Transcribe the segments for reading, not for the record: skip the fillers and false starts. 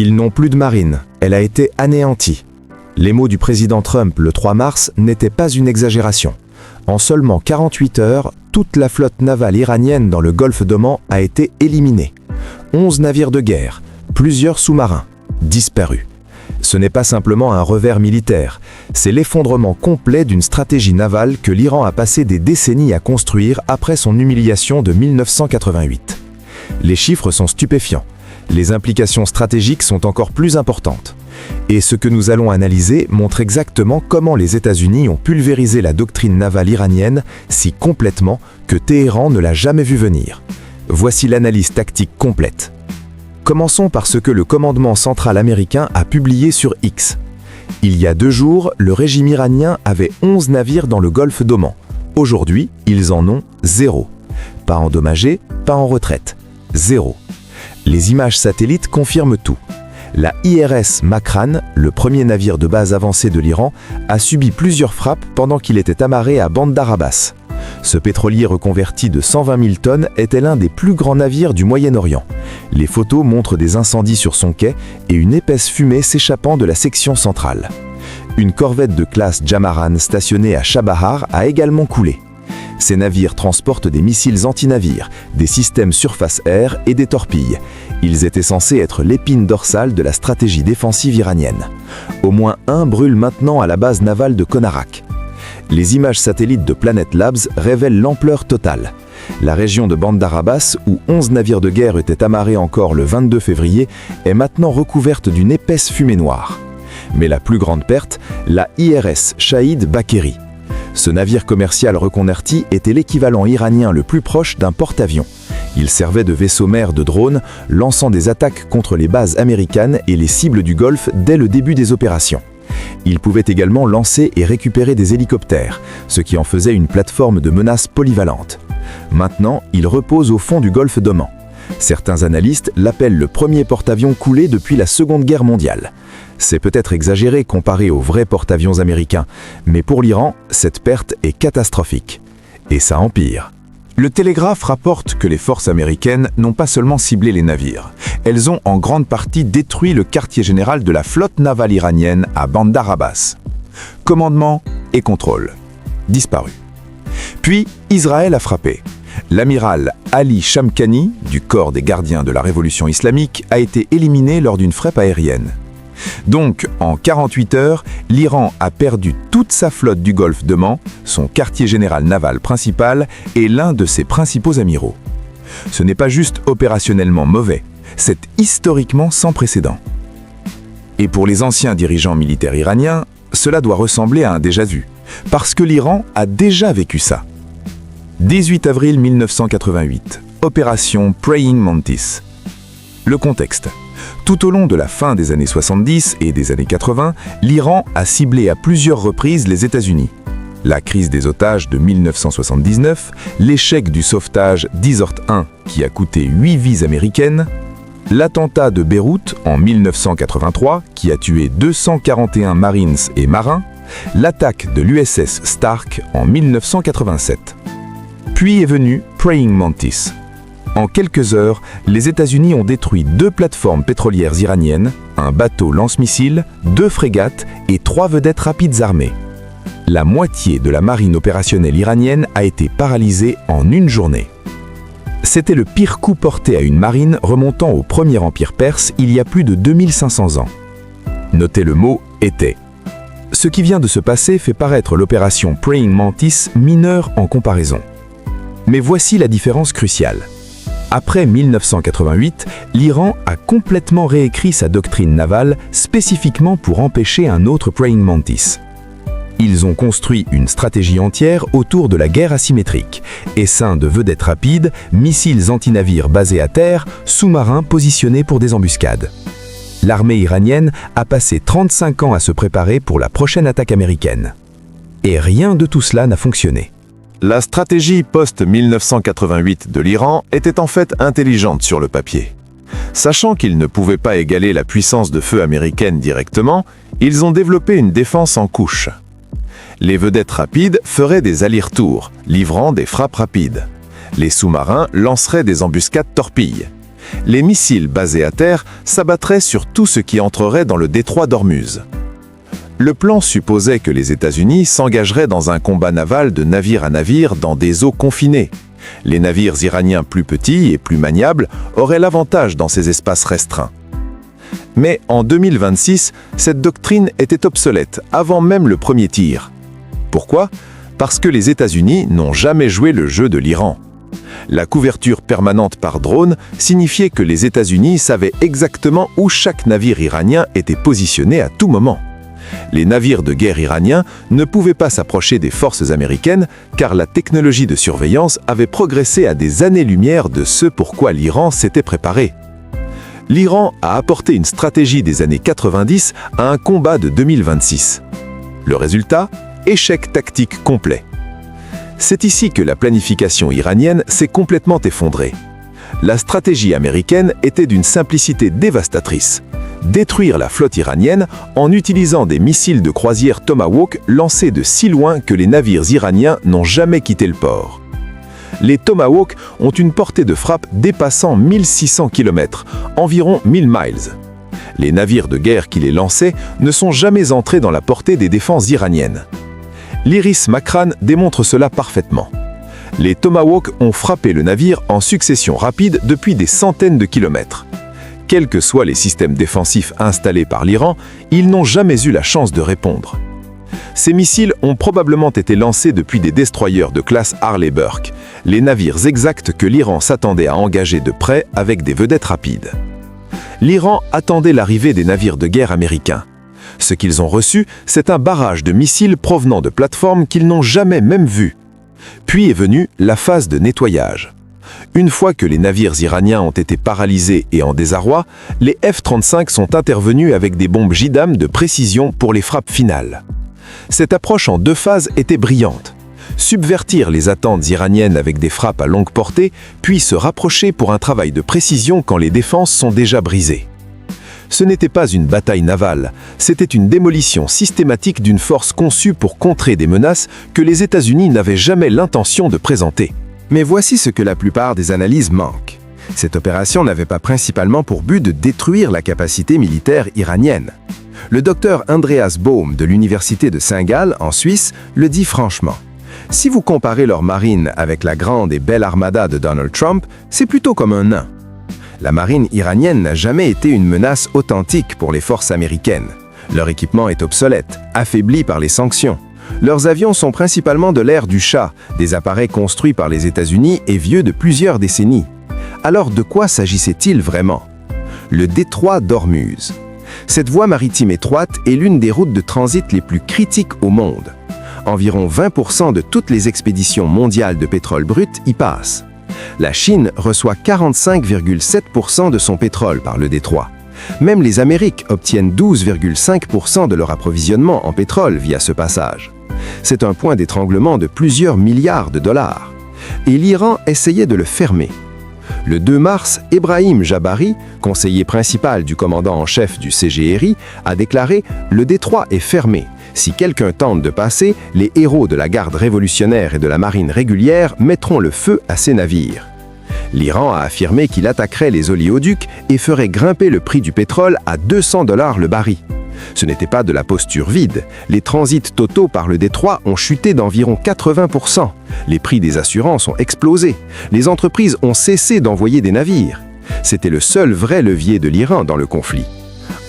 Ils n'ont plus de marine, elle a été anéantie. Les mots du président Trump le 3 mars n'étaient pas une exagération. En seulement 48 heures, toute la flotte navale iranienne dans le golfe d'Oman a été éliminée. 11 navires de guerre, plusieurs sous-marins, disparus. Ce n'est pas simplement un revers militaire, c'est l'effondrement complet d'une stratégie navale que l'Iran a passé des décennies à construire après son humiliation de 1988. Les chiffres sont stupéfiants, les implications stratégiques sont encore plus importantes. Et ce que nous allons analyser montre exactement comment les États-Unis ont pulvérisé la doctrine navale iranienne si complètement que Téhéran ne l'a jamais vu venir. Voici l'analyse tactique complète. Commençons par ce que le commandement central américain a publié sur X. Il y a 2 jours, le régime iranien avait 11 navires dans le golfe d'Oman. Aujourd'hui, ils en ont 0. Pas endommagés, pas en retraite. 0. Les images satellites confirment tout. La IRS Makran, le premier navire de base avancé de l'Iran, a subi plusieurs frappes pendant qu'il était amarré à Bandar Abbas. Ce pétrolier reconverti de 120 000 tonnes était l'un des plus grands navires du Moyen-Orient. Les photos montrent des incendies sur son quai et une épaisse fumée s'échappant de la section centrale. Une corvette de classe Jamaran stationnée à Chabahar a également coulé. Ces navires transportent des missiles anti-navires, des systèmes surface-air et des torpilles. Ils étaient censés être l'épine dorsale de la stratégie défensive iranienne. Au moins un brûle maintenant à la base navale de Konarak. Les images satellites de Planet Labs révèlent l'ampleur totale. La région de Bandar Abbas, où 11 navires de guerre étaient amarrés encore le 22 février, est maintenant recouverte d'une épaisse fumée noire. Mais la plus grande perte, la IRS Shahid Bakeri. Ce navire commercial reconverti était l'équivalent iranien le plus proche d'un porte-avions. Il servait de vaisseau mère de drones, lançant des attaques contre les bases américaines et les cibles du Golfe dès le début des opérations. Il pouvait également lancer et récupérer des hélicoptères, ce qui en faisait une plateforme de menace polyvalente. Maintenant, il repose au fond du golfe d'Oman. Certains analystes l'appellent le premier porte-avions coulé depuis la Seconde Guerre mondiale. C'est peut-être exagéré comparé aux vrais porte-avions américains, mais pour l'Iran, cette perte est catastrophique. Et ça empire. Le Télégraphe rapporte que les forces américaines n'ont pas seulement ciblé les navires, elles ont en grande partie détruit le quartier général de la flotte navale iranienne à Bandar Abbas. Commandement et contrôle. Disparu. Puis Israël a frappé. L'amiral Ali Shamkhani, du corps des gardiens de la révolution islamique, a été éliminé lors d'une frappe aérienne. Donc, en 48 heures, l'Iran a perdu toute sa flotte du golfe d'Oman, son quartier général naval principal et l'un de ses principaux amiraux. Ce n'est pas juste opérationnellement mauvais, c'est historiquement sans précédent. Et pour les anciens dirigeants militaires iraniens, cela doit ressembler à un déjà-vu, parce que l'Iran a déjà vécu ça. 18 avril 1988, opération Praying Mantis. Le contexte. Tout au long de la fin des années 70 et des années 80, l'Iran a ciblé à plusieurs reprises les États-Unis. La crise des otages de 1979, l'échec du sauvetage Desert 1 qui a coûté 8 vies américaines, l'attentat de Beyrouth en 1983 qui a tué 241 Marines et marins, l'attaque de l'USS Stark en 1987. Puis est venu Praying Mantis. En quelques heures, les États-Unis ont détruit 2 plateformes pétrolières iraniennes, un bateau lance-missiles, 2 frégates et 3 vedettes rapides armées. La moitié de la marine opérationnelle iranienne a été paralysée en une journée. C'était le pire coup porté à une marine remontant au premier empire perse il y a plus de 2500 ans. Notez le mot « était ». Ce qui vient de se passer fait paraître l'opération Praying Mantis mineure en comparaison. Mais voici la différence cruciale. Après 1988, l'Iran a complètement réécrit sa doctrine navale spécifiquement pour empêcher un autre Praying Mantis. Ils ont construit une stratégie entière autour de la guerre asymétrique, essaim de vedettes rapides, missiles anti-navires basés à terre, sous-marins positionnés pour des embuscades. L'armée iranienne a passé 35 ans à se préparer pour la prochaine attaque américaine. Et rien de tout cela n'a fonctionné. La stratégie post-1988 de l'Iran était en fait intelligente sur le papier. Sachant qu'ils ne pouvaient pas égaler la puissance de feu américaine directement, ils ont développé une défense en couche. Les vedettes rapides feraient des allers-retours, livrant des frappes rapides. Les sous-marins lanceraient des embuscades torpilles. Les missiles basés à terre s'abattraient sur tout ce qui entrerait dans le détroit d'Ormuz. Le plan supposait que les États-Unis s'engageraient dans un combat naval de navire à navire dans des eaux confinées. Les navires iraniens plus petits et plus maniables auraient l'avantage dans ces espaces restreints. Mais en 2026, cette doctrine était obsolète avant même le premier tir. Pourquoi ? Parce que les États-Unis n'ont jamais joué le jeu de l'Iran. La couverture permanente par drone signifiait que les États-Unis savaient exactement où chaque navire iranien était positionné à tout moment. Les navires de guerre iraniens ne pouvaient pas s'approcher des forces américaines car la technologie de surveillance avait progressé à des années-lumière de ce pourquoi l'Iran s'était préparé. L'Iran a apporté une stratégie des années 90 à un combat de 2026. Le résultat ? Échec tactique complet. C'est ici que la planification iranienne s'est complètement effondrée. La stratégie américaine était d'une simplicité dévastatrice. Détruire la flotte iranienne en utilisant des missiles de croisière Tomahawk lancés de si loin que les navires iraniens n'ont jamais quitté le port. Les Tomahawk ont une portée de frappe dépassant 1600 km, environ 1000 miles. Les navires de guerre qui les lançaient ne sont jamais entrés dans la portée des défenses iraniennes. L'Iris Makran démontre cela parfaitement. Les Tomahawk ont frappé le navire en succession rapide depuis des centaines de kilomètres. Quels que soient les systèmes défensifs installés par l'Iran, ils n'ont jamais eu la chance de répondre. Ces missiles ont probablement été lancés depuis des destroyers de classe Harley-Burke, les navires exacts que l'Iran s'attendait à engager de près avec des vedettes rapides. L'Iran attendait l'arrivée des navires de guerre américains. Ce qu'ils ont reçu, c'est un barrage de missiles provenant de plateformes qu'ils n'ont jamais même vues. Puis est venue la phase de nettoyage. Une fois que les navires iraniens ont été paralysés et en désarroi, les F-35 sont intervenus avec des bombes JDAM de précision pour les frappes finales. Cette approche en deux phases était brillante. Subvertir les attentes iraniennes avec des frappes à longue portée, puis se rapprocher pour un travail de précision quand les défenses sont déjà brisées. Ce n'était pas une bataille navale, c'était une démolition systématique d'une force conçue pour contrer des menaces que les États-Unis n'avaient jamais l'intention de présenter. Mais voici ce que la plupart des analyses manquent. Cette opération n'avait pas principalement pour but de détruire la capacité militaire iranienne. Le docteur Andreas Baum de l'Université de Saint-Gall, en Suisse, le dit franchement. Si vous comparez leur marine avec la grande et belle armada de Donald Trump, c'est plutôt comme un nain. La marine iranienne n'a jamais été une menace authentique pour les forces américaines. Leur équipement est obsolète, affaibli par les sanctions. Leurs avions sont principalement de l'ère du Shah, des appareils construits par les États-Unis et vieux de plusieurs décennies. Alors de quoi s'agissait-il vraiment ? Le détroit d'Ormuz. Cette voie maritime étroite est l'une des routes de transit les plus critiques au monde. Environ 20% de toutes les expéditions mondiales de pétrole brut y passent. La Chine reçoit 45,7% de son pétrole par le détroit. Même les Amériques obtiennent 12,5% de leur approvisionnement en pétrole via ce passage. C'est un point d'étranglement de plusieurs milliards de dollars. Et l'Iran essayait de le fermer. Le 2 mars, Ebrahim Jabari, conseiller principal du commandant en chef du CGRI, a déclaré « Le détroit est fermé. Si quelqu'un tente de passer, les héros de la garde révolutionnaire et de la marine régulière mettront le feu à ces navires. » L'Iran a affirmé qu'il attaquerait les oléoducs et ferait grimper le prix du pétrole à 200 $ le baril. Ce n'était pas de la posture vide. Les transits totaux par le détroit ont chuté d'environ 80%. Les prix des assurances ont explosé. Les entreprises ont cessé d'envoyer des navires. C'était le seul vrai levier de l'Iran dans le conflit.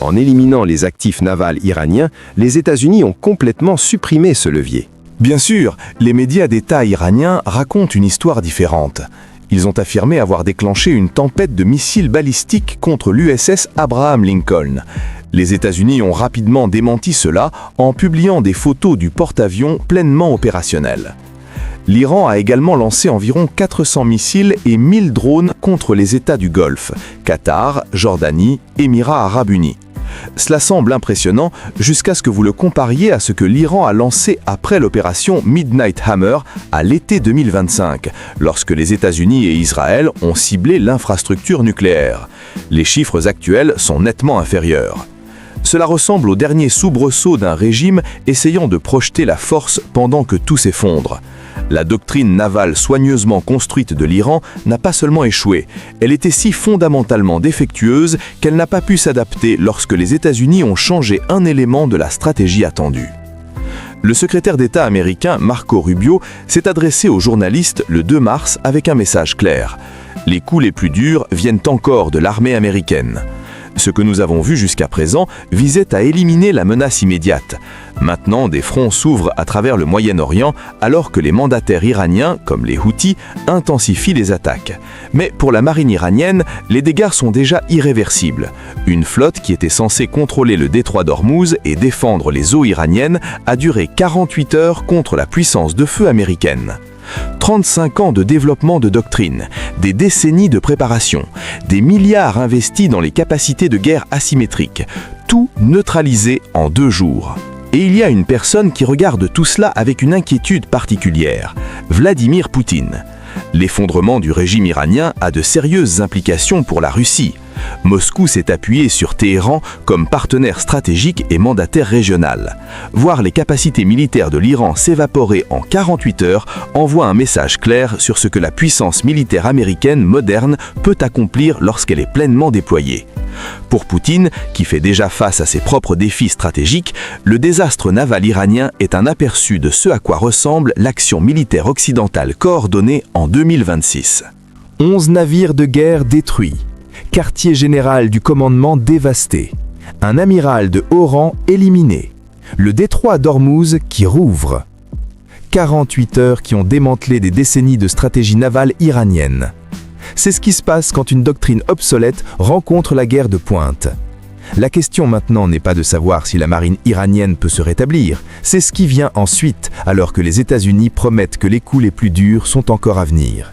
En éliminant les actifs navals iraniens, les États-Unis ont complètement supprimé ce levier. Bien sûr, les médias d'État iraniens racontent une histoire différente. Ils ont affirmé avoir déclenché une tempête de missiles balistiques contre l'USS Abraham Lincoln. Les États-Unis ont rapidement démenti cela en publiant des photos du porte-avions pleinement opérationnel. L'Iran a également lancé environ 400 missiles et 1000 drones contre les États du Golfe, Qatar, Jordanie, Émirats arabes unis. Cela semble impressionnant jusqu'à ce que vous le compariez à ce que l'Iran a lancé après l'opération Midnight Hammer à l'été 2025, lorsque les États-Unis et Israël ont ciblé l'infrastructure nucléaire. Les chiffres actuels sont nettement inférieurs. Cela ressemble au dernier soubresaut d'un régime essayant de projeter la force pendant que tout s'effondre. La doctrine navale soigneusement construite de l'Iran n'a pas seulement échoué, elle était si fondamentalement défectueuse qu'elle n'a pas pu s'adapter lorsque les États-Unis ont changé un élément de la stratégie attendue. Le secrétaire d'État américain Marco Rubio s'est adressé aux journalistes le 2 mars avec un message clair. Les coups les plus durs viennent encore de l'armée américaine. Ce que nous avons vu jusqu'à présent visait à éliminer la menace immédiate. Maintenant, des fronts s'ouvrent à travers le Moyen-Orient alors que les mandataires iraniens, comme les Houthis, intensifient les attaques. Mais pour la marine iranienne, les dégâts sont déjà irréversibles. Une flotte qui était censée contrôler le détroit d'Ormuz et défendre les eaux iraniennes a duré 48 heures contre la puissance de feu américaine. 35 ans de développement de doctrine, des décennies de préparation, des milliards investis dans les capacités de guerre asymétriques, tout neutralisé en 2 jours. Et il y a une personne qui regarde tout cela avec une inquiétude particulière, Vladimir Poutine. L'effondrement du régime iranien a de sérieuses implications pour la Russie. Moscou s'est appuyé sur Téhéran comme partenaire stratégique et mandataire régional. Voir les capacités militaires de l'Iran s'évaporer en 48 heures envoie un message clair sur ce que la puissance militaire américaine moderne peut accomplir lorsqu'elle est pleinement déployée. Pour Poutine, qui fait déjà face à ses propres défis stratégiques, le désastre naval iranien est un aperçu de ce à quoi ressemble l'action militaire occidentale coordonnée en 2026. 11 navires de guerre détruits. Quartier général du commandement dévasté. Un amiral de haut rang éliminé. Le détroit d'Ormuz qui rouvre. 48 heures qui ont démantelé des décennies de stratégie navale iranienne. C'est ce qui se passe quand une doctrine obsolète rencontre la guerre de pointe. La question maintenant n'est pas de savoir si la marine iranienne peut se rétablir, c'est ce qui vient ensuite, alors que les États-Unis promettent que les coups les plus durs sont encore à venir.